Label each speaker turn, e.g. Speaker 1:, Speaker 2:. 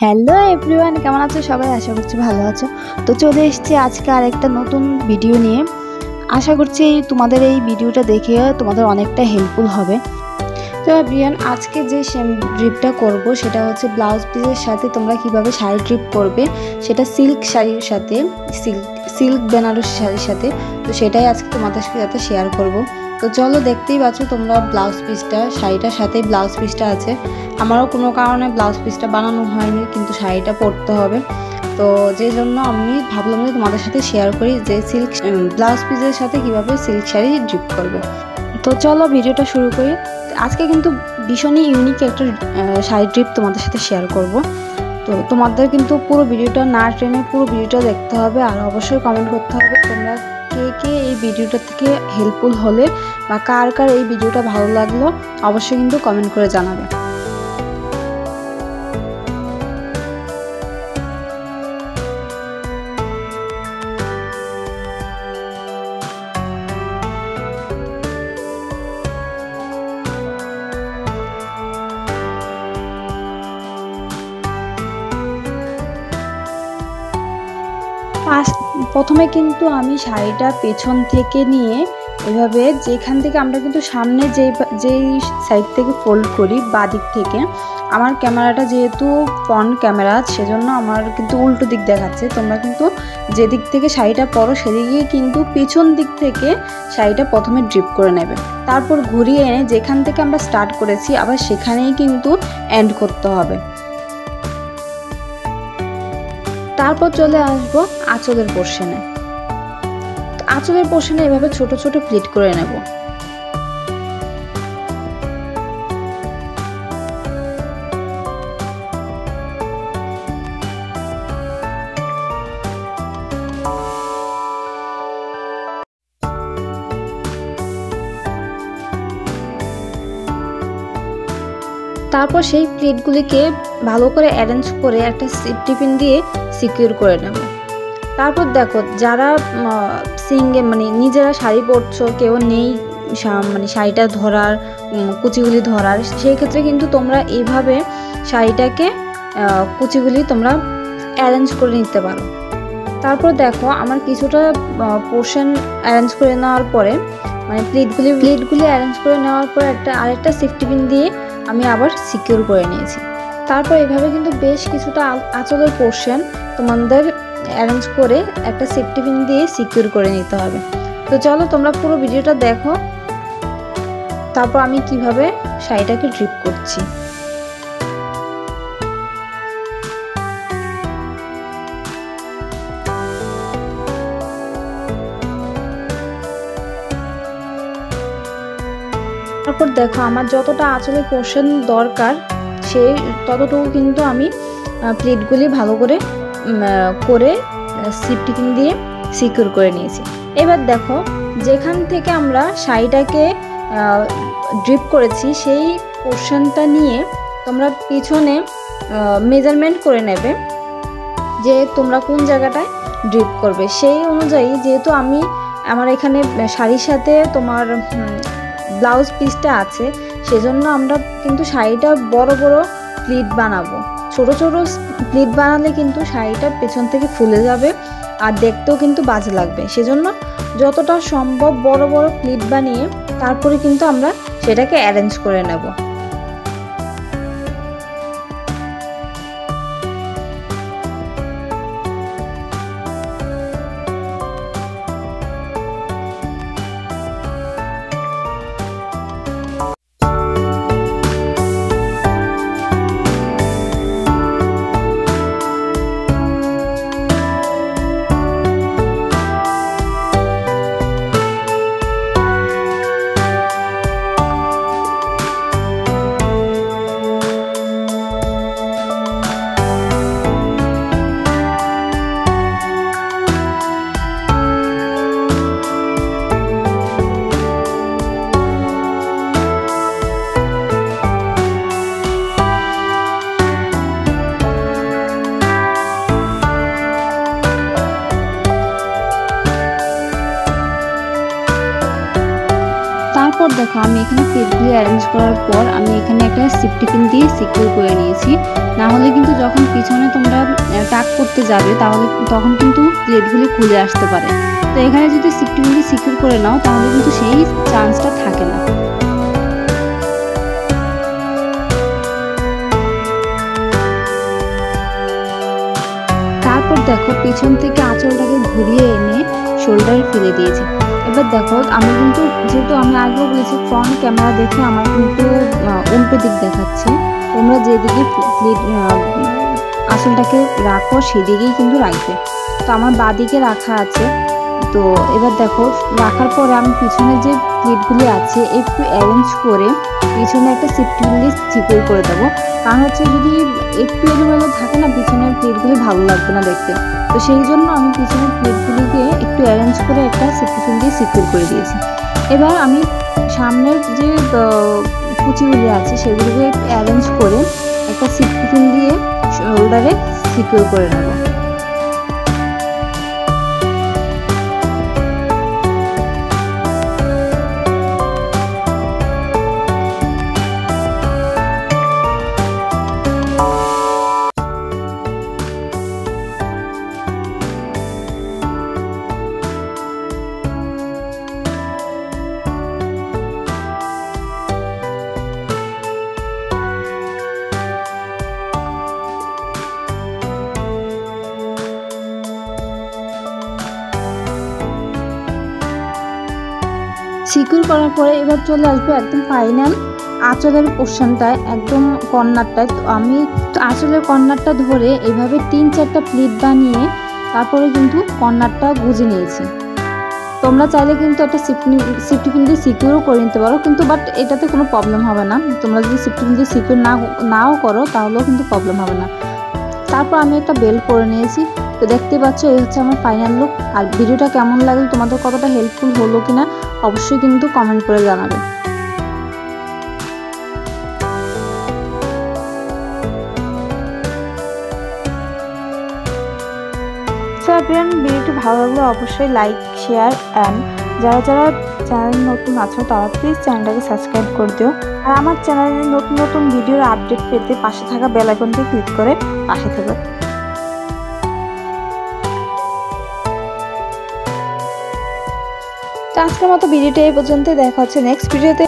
Speaker 1: Hello everyone, কেমন আছো সবাই? আশা করছি ভালো আছো। তো চলে এসেছি আজকে আরেকটা নতুন ভিডিও নিয়ে। আশা করছি তোমাদের এই ভিডিওটা দেখে তোমাদের অনেকটা হেল্পফুল হবে। তো এভরিওয়ান, আজকে যে ড্রিপটা করব সেটা হচ্ছে ব্লাউজ পিসের সাথে তোমরা কিভাবে শাড়ি ড্রিপ করবে, সেটা সিল্ক শাড়ির সাথে, সিল্ক বেনারসি শাড়ির সাথে। তো সেটাই আজকে তোমাদের সাথে শেয়ার করব। তো চলো, দেখতেই পাচ্ছ তোমরা ব্লাউজ পিসটা, শাড়িটার সাথেই ব্লাউজ পিসটা আছে। আমারও কোনো কারণে ব্লাউজ পিসটা বানানো হয়নি, কিন্তু শাড়িটা পরতে হবে। তো যে জন্য আমি ভাবলাম যে তোমাদের সাথে শেয়ার করি যে সিল্ক ব্লাউজ পিসের সাথে কিভাবে সিল্ক শাড়ি ড্রিপ করবে। তো চলো ভিডিওটা শুরু করি। আজকে কিন্তু ভীষণই ইউনিক একটা শাড়ি ড্রিপ তোমাদের সাথে শেয়ার করব। তো তোমাদের কিন্তু পুরো ভিডিওটা না টেনে পুরো ভিডিওটা দেখতে হবে, আর অবশ্যই কমেন্ট করতে হবে তোমরা কে কে এই ভিডিওটা থেকে হেল্পফুল হলে বা কার কার এই ভিডিওটা ভালো লাগলো, অবশ্যই কিন্তু কমেন্ট করে জানাবে। প্রথমে কিন্তু আমি শাড়িটা পেছন থেকে নিয়ে এভাবে, যেখান থেকে আমরা কিন্তু সামনে যেই সাইড থেকে ফোল্ড করি বাদিক থেকে, আমার ক্যামেরাটা যেহেতু ফ্রন্ট ক্যামেরা সেজন্য আমার কিন্তু উল্টো দিক দেখাচ্ছে। তোমরা কিন্তু যেদিক থেকে শাড়িটা পরো সেদিকে কিন্তু পেছন দিক থেকে শাড়িটা প্রথমে ড্রিপ করে নেবে, তারপর ঘুরিয়ে এনে যেখান থেকে আমরা স্টার্ট করেছি আবার সেখানেই কিন্তু এন্ড করতে হবে। তারপর চলে আসবো আঁচলের পোর্শনে। আঁচলের পোর্শনে এভাবে ছোট ছোট প্লিট করে নেব। তারপর সেই প্লিটগুলিকে ভালো করে অ্যারেঞ্জ করে একটা সেফটি পিন দিয়ে সিকিউর করে নেব। তারপর দেখো, যারা মানে নিজেরা শাড়ি পরছো, কেউ নেই মানে শাড়িটা ধরার, কুচিগুলি ধরার, সেই ক্ষেত্রে কিন্তু তোমরা এইভাবে শাড়িটাকে কুচিগুলি তোমরা অ্যারেঞ্জ করে নিতে পারো। তারপর দেখো, আমার কিছুটা পোর্শন অ্যারেঞ্জ করে নেওয়ার পরে, মানে প্লিটগুলি অ্যারেঞ্জ করে নেওয়ার পর আরেকটা সেফটি পিন দিয়ে আমি আবার সিকিউর করে নিয়েছি। তারপর এভাবে কিন্তু বেশ কিছুটা আঁচলের পোর্শন তোমাদের অ্যারেঞ্জ করে একটা সেফটি পিন দিয়ে সিকিউর করে নিতে হবে। তো চলো তোমরা পুরো ভিডিওটা দেখো, তারপর আমি কিভাবে শাড়িটাকে ড্রিপ করছি। তারপর দেখো, আমার যতটা আঁচলের পোর্শন দরকার সেই ততটুকু কিন্তু আমি প্লেটগুলি ভালো করে সেফটি পিন দিয়ে সিকিউর করে নিয়েছি। এবার দেখো, যেখান থেকে আমরা শাড়িটাকে ড্রিপ করেছি সেই পোর্শনটা নিয়ে তোমরা পিছনে মেজারমেন্ট করে নেবে যে তোমরা কোন জায়গাটায় ড্রিপ করবে। সেই অনুযায়ী, যেহেতু আমার এখানে শাড়ির সাথে তোমার ব্লাউজ পিসটা আছে, সেজন্য আমরা কিন্তু শাড়িটা বড় বড় প্লিট বানাবো। ছোট ছোট প্লিট বানালে কিন্তু শাড়িটা পেছন থেকে ফুলে যাবে আর দেখতেও কিন্তু বাজে লাগবে। সেজন্য যতটা সম্ভব বড় বড় প্লিট বানিয়ে তারপরে কিন্তু আমরা সেটাকে অ্যারেঞ্জ করে নেব। দেখো আমি এখানে প্লেটগুলি অ্যারেঞ্জ করার পর আমি এখানে একটা সেফটি পিন দিয়ে সিকিউর করে নিয়েছি। না হলে কিন্তু যখন পিছনে তোমরা টাক করতে যাবে তাহলে তখন কিন্তু প্লেটগুলি খুলে আসতে পারে। তো এখানে যদি সেফটি পিন দিয়ে সিকিউর করে নাও তাহলে কিন্তু সেই চান্সটা থাকে না। তারপর দেখো পিছন থেকে আঁচলটাকে ঘুরিয়ে এনে শোল্ডারে ফেলে দিয়েছি। এবার দেখো আমি কিন্তু যেহেতু আমি আগেও বলেছি ফ্রন্ট ক্যামেরা দেখে আমার কিন্তু উল্টো দিক দেখাচ্ছে, তোমরা যেদিকে আঁচলটাকে রাখো সেদিকেই কিন্তু রাখবে। তো আমার বাঁদিকে রাখা আছে। তো এবার দেখো রাখার পরে আমি পিছনে যে প্লেটগুলি আছে একটু অ্যারেঞ্জ করে পিছনে একটা সেফটি পিন দিয়ে সিকিউর করে দেবো। কারণ হচ্ছে যদি একটু এলোমেলো থাকে না পিছনের প্লেটগুলি ভালো লাগবে না দেখতে। তো সেই জন্য আমি পিছনের প্লেটগুলিকে একটু অ্যারেঞ্জ করে একটা সেফটি পিন দিয়ে সিকিউর করে দিয়েছি। এবার আমি সামনের যে কুচিগুলি আছে সেগুলিকে অ্যারেঞ্জ করে একটা সেফটি পিন দিয়ে শোল্ডারে সিকিউর করে নেব। সিকিউর করার পরে এবার চলে আসবে একদম ফাইনাল আঁচলের পোর্শনটায়, একদম কর্নারটায়। তো আমি আঁচলের কর্নারটা ধরে এইভাবে 3-4টা প্লিট বানিয়ে তারপরে কিন্তু কর্নারটা গুঁজে নিয়েছি। তোমরা চাইলে কিন্তু একটা সেফটি পিন দিয়ে সিকিউরও করে নিতে পারো, কিন্তু বাট এটাতে কোনো প্রবলেম হবে না। তোমরা যদি সেফটি পিন দিয়ে সিকিউর নাও করো তাহলেও কিন্তু প্রবলেম হবে না। তারপর আমি একটা বেল্ট পরে নিয়েছি। তো দেখতে পাচ্ছ এই হচ্ছে আমার ফাইনাল লুক। আর ভিডিওটা কেমন লাগলো, তোমাদের কতটা হেল্পফুল হলো কিনা অবশ্যই কিন্তু কমেন্ট করে জানাবে। সো এভরিওয়ান, ভিডিওটি ভালো লাগলে অবশ্যই লাইক, শেয়ার অ্যান্ড যারা চ্যানেল নতুন আছো তারা প্লিজ চ্যানেলটাকে সাবস্ক্রাইব করে দিও। আর আমার চ্যানেলে নতুন নতুন ভিডিওর আপডেট পেতে পাশে থাকা বেল আইকনটি ক্লিক করে পাশে থেকো। তো আজকের মতো ভিডিওটা এই পর্যন্ত, দেখা হচ্ছে নেক্সট ভিডিওতে।